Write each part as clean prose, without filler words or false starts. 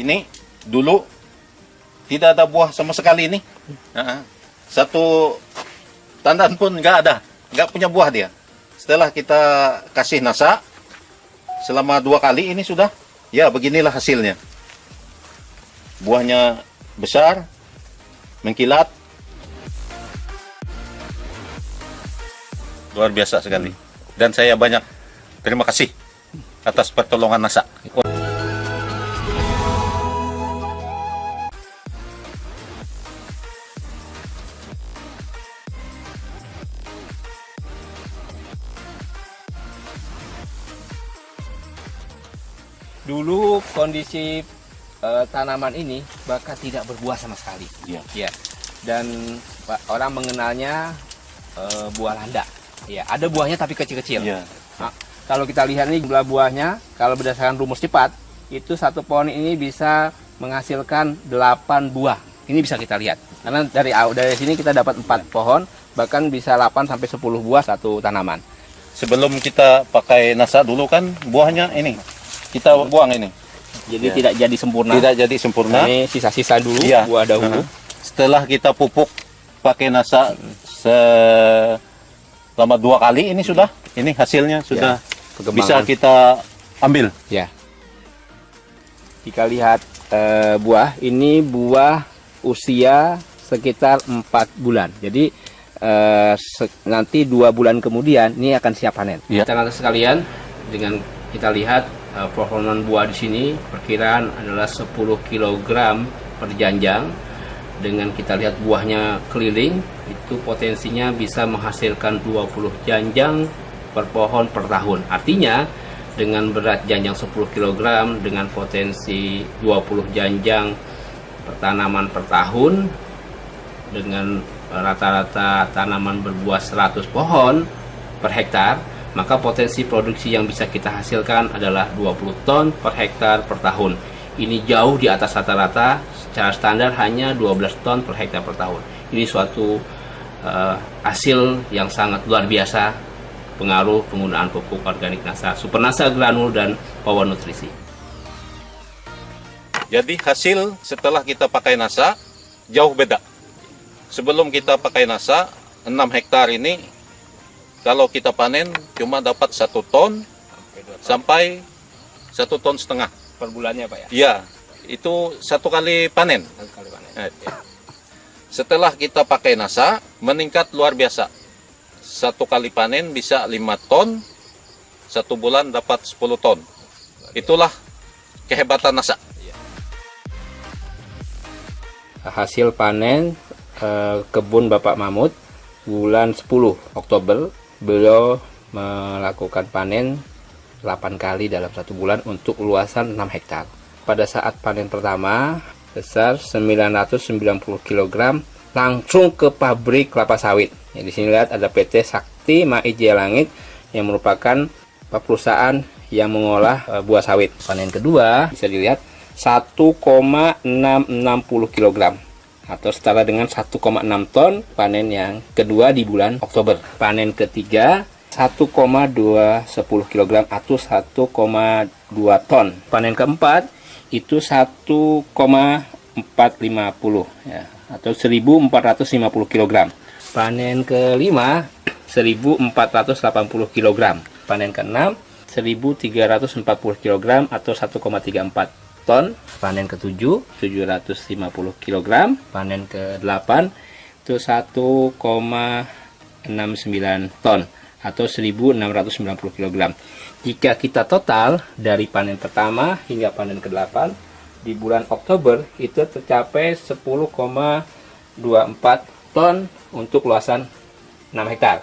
ini dulu tidak ada buah sama sekali ini. Satu tandan pun nggak ada, nggak punya buah dia. Setelah kita kasih nasa selama 2 kali ini sudah, ya beginilah hasilnya. Buahnya besar, mengkilat, luar biasa sekali. Dan saya banyak terima kasih atas pertolongan nasa. Dulu kondisi tanaman ini bahkan tidak berbuah sama sekali. Iya. Ya. Dan orang mengenalnya buah landa. Ya, ada buahnya tapi kecil-kecil. Iya. Nah, kalau kita lihat ini jumlah buahnya, kalau berdasarkan rumus cepat, itu satu pohon ini bisa menghasilkan 8 buah. Ini bisa kita lihat. Karena dari sini kita dapat 4 pohon, bahkan bisa 8 sampai 10 buah satu tanaman. Sebelum kita pakai nasa dulu kan buahnya ini kita buang ini. Jadi tidak jadi sempurna. Tidak jadi sempurna. Ini sisa-sisa dulu, Iya. buah dahulu. Setelah kita pupuk pakai nasa selama 2 kali ini sudah, ini hasilnya sudah bisa kita ambil. Ya. Jika lihat buah, ini buah usia sekitar 4 bulan. Jadi nanti 2 bulan kemudian ini akan siap panen. Ya. Teman-teman sekalian, dengan kita lihat performa buah di sini perkiraan adalah 10 kg per janjang. Dengan kita lihat buahnya keliling, itu potensinya bisa menghasilkan 20 janjang per pohon per tahun. Artinya dengan berat janjang 10 kg dengan potensi 20 janjang per tanaman per tahun, dengan rata-rata tanaman berbuah 100 pohon per hektar, maka potensi produksi yang bisa kita hasilkan adalah 20 ton per hektar per tahun. Ini jauh di atas rata-rata, secara standar hanya 12 ton per hektar per tahun. Ini suatu hasil yang sangat luar biasa, pengaruh penggunaan pupuk organik nasa, super nasa granul dan power nutrisi. Jadi hasil setelah kita pakai nasa jauh beda. Sebelum kita pakai nasa 6 hektar ini, kalau kita panen cuma dapat 1 ton sampai 1,5 ton Per bulannya Pak ya? Iya, itu 1 kali panen. Setelah kita pakai nasa, meningkat luar biasa. 1 kali panen bisa 5 ton, 1 bulan dapat 10 ton. Itulah kehebatan nasa. Hasil panen kebun Bapak Mahmud bulan 10 Oktober, beliau melakukan panen 8 kali dalam 1 bulan untuk luasan 6 hektar. Pada saat panen pertama besar 990 kg langsung ke pabrik kelapa sawit. Ya, di sini lihat ada PT Sakti Mai Jaya Langit yang merupakan perusahaan yang mengolah buah sawit. Panen kedua bisa dilihat 1,660 kg atau setara dengan 1,6 ton panen yang kedua di bulan Oktober. Panen ketiga 1,210 kg atau 1,2 ton. Panen keempat itu 1,450 ya, atau 1.450 kg. Panen kelima 1.480 kg. Panen keenam 1.340 kg atau 1,34 ton. Panen ketujuh 750 kg. Panen ke-8 itu 1,69 ton atau 1.690 kg. Jika kita total dari panen pertama hingga panen ke-8 di bulan Oktober itu tercapai 10,24 ton untuk luasan 6 hektar.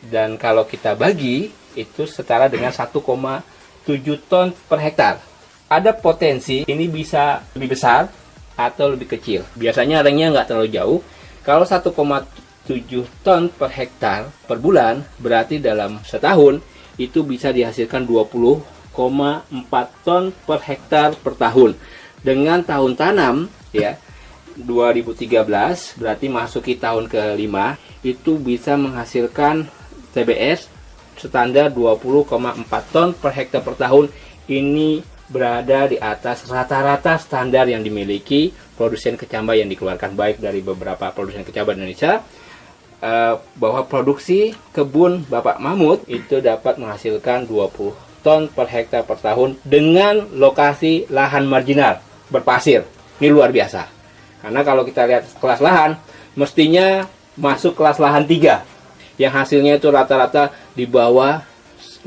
Dan kalau kita bagi itu setara dengan 1,7 ton per hektar. Ada potensi ini bisa lebih besar atau lebih kecil. Biasanya ringnya nggak terlalu jauh. Kalau 1,7 ton per hektar per bulan, berarti dalam setahun itu bisa dihasilkan 20,4 ton per hektar per tahun. Dengan tahun tanam ya 2013 berarti masuki tahun ke-5 itu bisa menghasilkan TBS standar 20,4 ton per hektar per tahun. Ini berada di atas rata-rata standar yang dimiliki produsen kecambah yang dikeluarkan baik dari beberapa produsen kecambah Indonesia, bahwa produksi kebun Bapak Mahmud itu dapat menghasilkan 20 ton per hektar per tahun dengan lokasi lahan marginal berpasir. Ini luar biasa. Karena kalau kita lihat kelas lahan, mestinya masuk kelas lahan 3 yang hasilnya itu rata-rata di bawah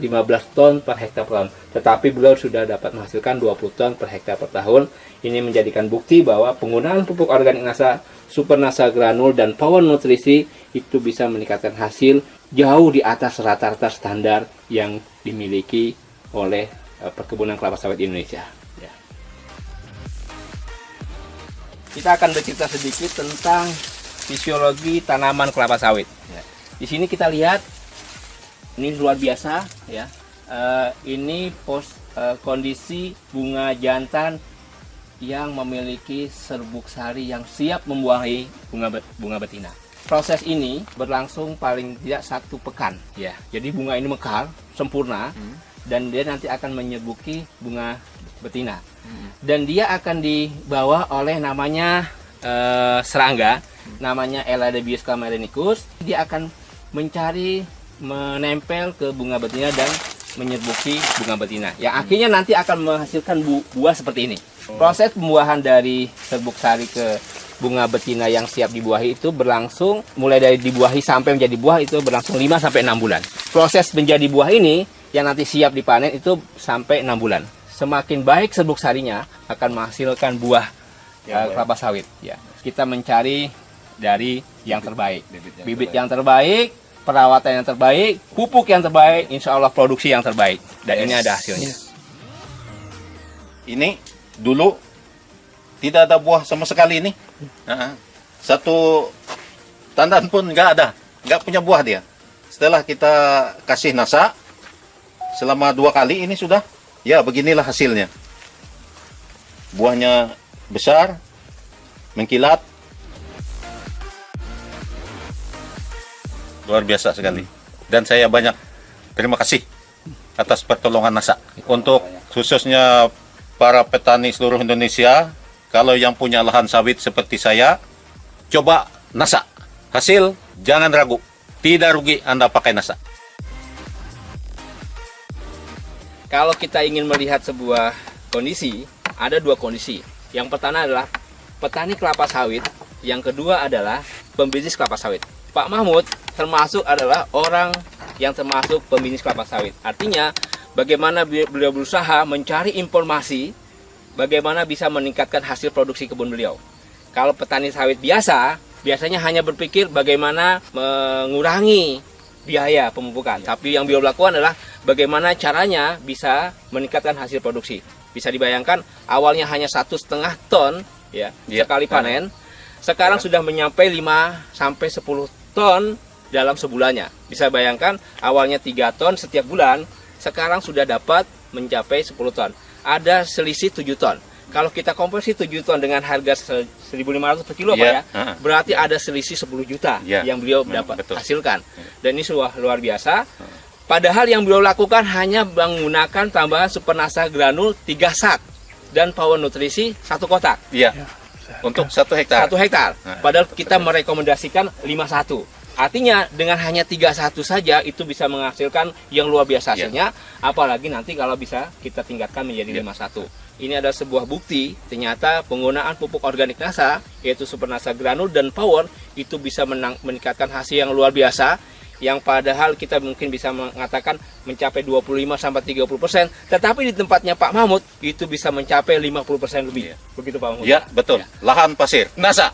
15 ton per hektar per tahun. Tetapi beliau sudah dapat menghasilkan 20 ton per hektar per tahun. Ini menjadikan bukti bahwa penggunaan pupuk organik NASA, Super NASA Granul, dan Power Nutrisi itu bisa meningkatkan hasil jauh di atas rata-rata standar yang dimiliki oleh perkebunan kelapa sawit Indonesia. Ya. Kita akan bercerita sedikit tentang fisiologi tanaman kelapa sawit. Ya. Di sini kita lihat, ini luar biasa, ya. Ini kondisi bunga jantan yang memiliki serbuk sari yang siap membuahi bunga betina. Proses ini berlangsung paling tidak 1 pekan, ya. Jadi bunga ini mekar sempurna dan dia nanti akan menyebuki bunga betina. Dan dia akan dibawa oleh namanya serangga, namanya Eladebius camerenicus. Dia akan menempel ke bunga betina dan menyerbuki bunga betina, yang akhirnya nanti akan menghasilkan buah seperti ini. Proses pembuahan dari serbuk sari ke bunga betina yang siap dibuahi itu berlangsung mulai dari dibuahi sampai menjadi buah itu berlangsung 5 sampai 6 bulan. Proses menjadi buah ini yang nanti siap dipanen itu sampai 6 bulan. Semakin baik serbuk sarinya akan menghasilkan buah kelapa sawit. Ya, kita mencari dari yang terbaik, bibit yang terbaik, perawatan yang terbaik, pupuk yang terbaik, insya Allah produksi yang terbaik. Dan ini ada hasilnya. Ini dulu tidak ada buah sama sekali ini. Satu tandan pun nggak punya buah dia. Setelah kita kasih NASA selama 2 kali ini sudah, ya beginilah hasilnya. Buahnya besar, mengkilat, luar biasa sekali. Dan saya banyak terima kasih atas pertolongan NASA. Untuk khususnya para petani seluruh Indonesia, kalau yang punya lahan sawit seperti saya, coba NASA. Hasil, jangan ragu. Tidak rugi Anda pakai NASA. Kalau kita ingin melihat sebuah kondisi, ada 2 kondisi. Yang pertama adalah petani kelapa sawit, yang kedua adalah pembisnis kelapa sawit. Pak Mahmud termasuk adalah orang yang termasuk pembisnis kelapa sawit. Artinya, bagaimana beliau berusaha mencari informasi bagaimana bisa meningkatkan hasil produksi kebun beliau. Kalau petani sawit biasanya hanya berpikir bagaimana mengurangi biaya pemupukan. Tapi yang beliau lakukan adalah bagaimana caranya bisa meningkatkan hasil produksi. Bisa dibayangkan awalnya hanya 1,5 ton ya sekali panen. Sekarang sudah menyampai 5 sampai 10 ton dalam sebulannya. Bisa bayangkan awalnya 3 ton setiap bulan, sekarang sudah dapat mencapai 10 ton. Ada selisih 7 ton. Kalau kita konversi 7 ton dengan harga 1.500 per kilo, Pak, ya, berarti ada selisih 10 juta yang beliau dapat hasilkan. Dan ini luar biasa. Padahal yang beliau lakukan hanya menggunakan tambahan Super NASA Granul 3 sak dan Power Nutrisi 1 kotak. Untuk 1 hektar. 1 hektar. Padahal kita merekomendasikan 51. Artinya dengan hanya 31 saja itu bisa menghasilkan yang luar biasa hasilnya. Apalagi nanti kalau bisa kita tingkatkan menjadi 51. Ini adalah sebuah bukti ternyata penggunaan pupuk organik NASA yaitu Super NASA Granul dan Power itu bisa meningkatkan hasil yang luar biasa. Yang padahal kita mungkin bisa mengatakan mencapai 25-30%, tetapi di tempatnya Pak Mahmud itu bisa mencapai 50% lebih. Begitu Pak Mahmud? Ya, betul. Lahan pasir. NASA.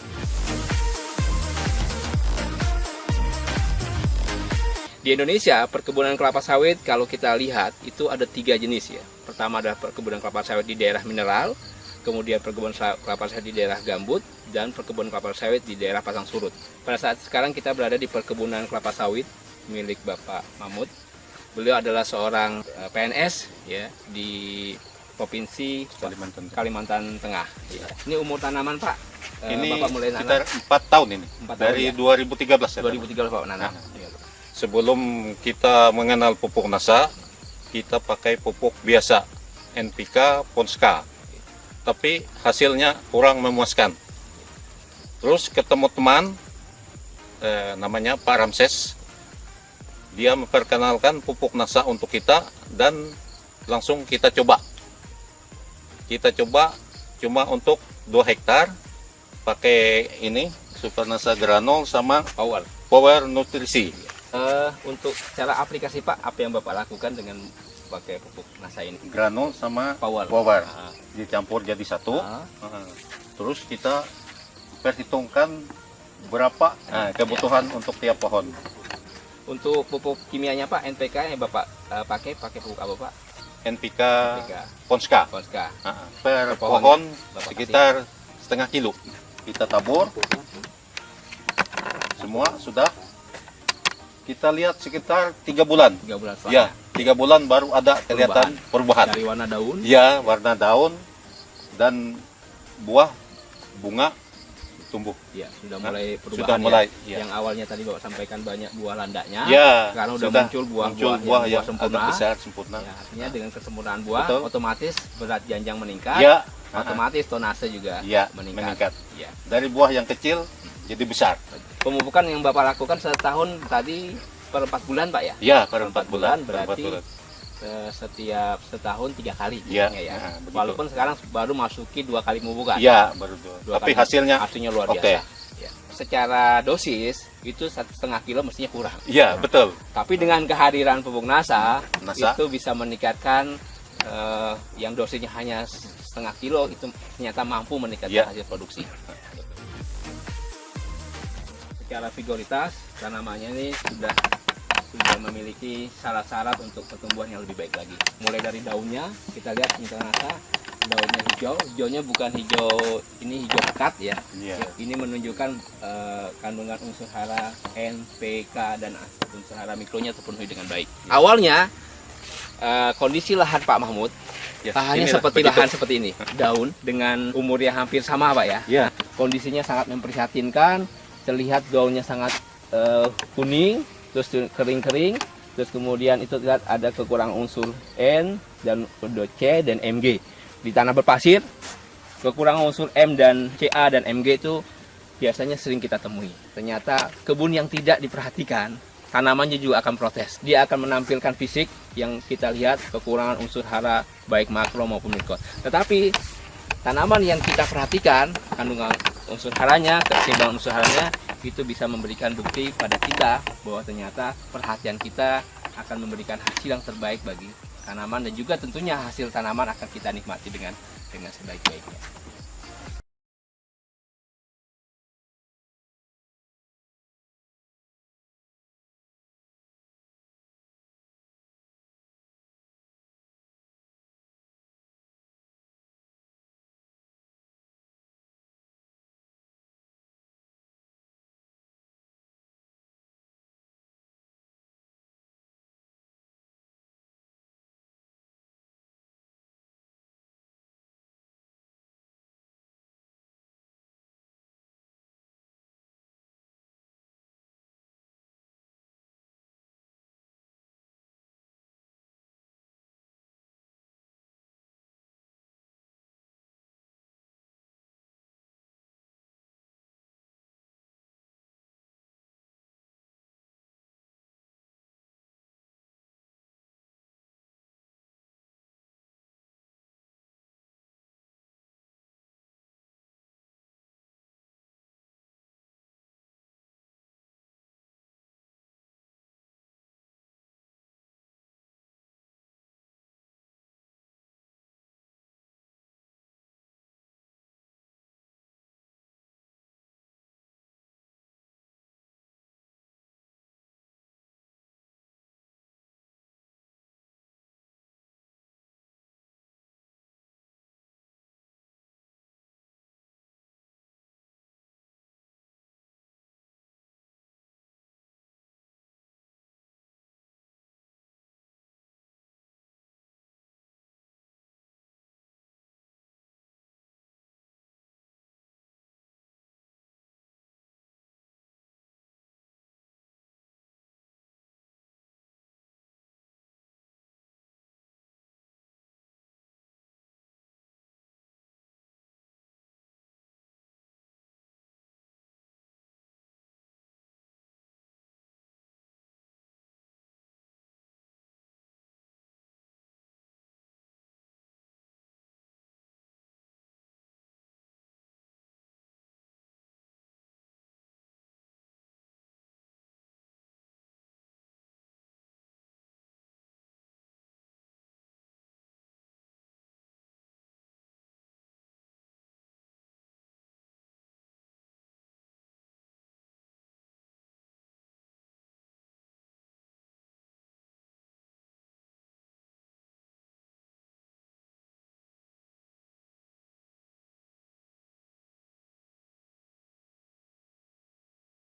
Di Indonesia, perkebunan kelapa sawit kalau kita lihat itu ada 3 jenis ya. Pertama adalah perkebunan kelapa sawit di daerah mineral, kemudian perkebunan kelapa sawit di daerah gambut, dan perkebunan kelapa sawit di daerah pasang surut. Pada saat sekarang kita berada di perkebunan kelapa sawit milik Bapak Mahmud. Beliau adalah seorang PNS ya di Provinsi Kalimantan Tengah. Ya. Ini umur tanaman Pak? Ini Bapak mulai sekitar 4 tahun ini. 4 tahun, dari ya? 2013 ya. 2013 Pak nanam. Sebelum kita mengenal pupuk NASA, kita pakai pupuk biasa NPK Ponska, tapi hasilnya kurang memuaskan. Terus ketemu teman namanya Pak Ramses, dia memperkenalkan pupuk NASA untuk kita dan langsung kita coba. Kita coba cuma untuk 2 hektar pakai ini Super NASA Granol sama Power Nutrisi. Untuk cara aplikasi Pak, apa yang Bapak lakukan dengan pakai pupuk NASA ini? Granol sama Power. Dicampur jadi satu. Ah. Terus kita perhitungkan berapa kebutuhan untuk tiap pohon. Untuk pupuk kimianya Pak, NPK yang Bapak pakai pupuk apa Pak? NPK Ponska. Ponska. Per pohon pohon Bapak sekitar setengah kilo. Kita tabur. Semua sudah. Kita lihat sekitar 3 bulan. 3 bulan Pak. Ya, 3 bulan baru ada kelihatan perubahan. Dari warna daun. Ya, warna daun dan buah, bunga tumbuh. Ya, sudah mulai perubahan. Sudah mulai. Ya. Yang awalnya tadi Bapak sampaikan banyak buah landaknya. Ya, Sekarang sudah sudah muncul buah yang sempurna. agak besar sempurna. Ya, artinya dengan kesempurnaan buah, Betul. otomatis berat janjang meningkat. Ya, Otomatis tonase juga ya, meningkat. Ya. Dari buah yang kecil jadi besar. Pemupukan yang Bapak lakukan setahun tadi per 4 bulan Pak ya? Ya, per 4 bulan. Berarti setiap setahun 3 kali. Ya, ya. begitu. Walaupun sekarang baru masuki 2 kali pemupukan. Ya, baru Dua tapi kali. hasilnya luar biasa. oke. Ya. Secara dosis itu 1,5 kilo mestinya kurang. Iya, betul. Tapi dengan kehadiran pupuk NASA, NASA. itu bisa meningkatkan yang dosisnya hanya 1,5 kilo itu ternyata mampu meningkatkan hasil produksi. Secara vigoritas tanamannya ini sudah memiliki syarat-syarat untuk pertumbuhan yang lebih baik lagi. Mulai dari daunnya kita lihat NASA daunnya hijau, hijaunya bukan hijau ini hijau pekat ya. Ini menunjukkan kandungan unsur hara N, P, K dan unsur hara mikronya terpenuhi dengan baik. Awalnya kondisi lahan Pak Mahmud lahannya seperti lahan seperti ini, daun dengan umur yang hampir sama Pak ya. Ya. Kondisinya sangat memprihatinkan, terlihat daunnya sangat kuning, terus kering-kering, terus kemudian itu lihat ada kekurangan unsur N dan C dan Mg. Di tanah berpasir, kekurangan unsur M dan Ca dan Mg itu biasanya sering kita temui. Ternyata kebun yang tidak diperhatikan, tanamannya juga akan protes. Dia akan menampilkan fisik yang kita lihat kekurangan unsur hara baik makro maupun mikro. Tetapi tanaman yang kita perhatikan kandungan unsur haranya, keseimbangan unsur haranya itu bisa memberikan bukti pada kita bahwa ternyata perhatian kita akan memberikan hasil yang terbaik bagi tanaman dan juga tentunya hasil tanaman akan kita nikmati dengan sebaik-baiknya.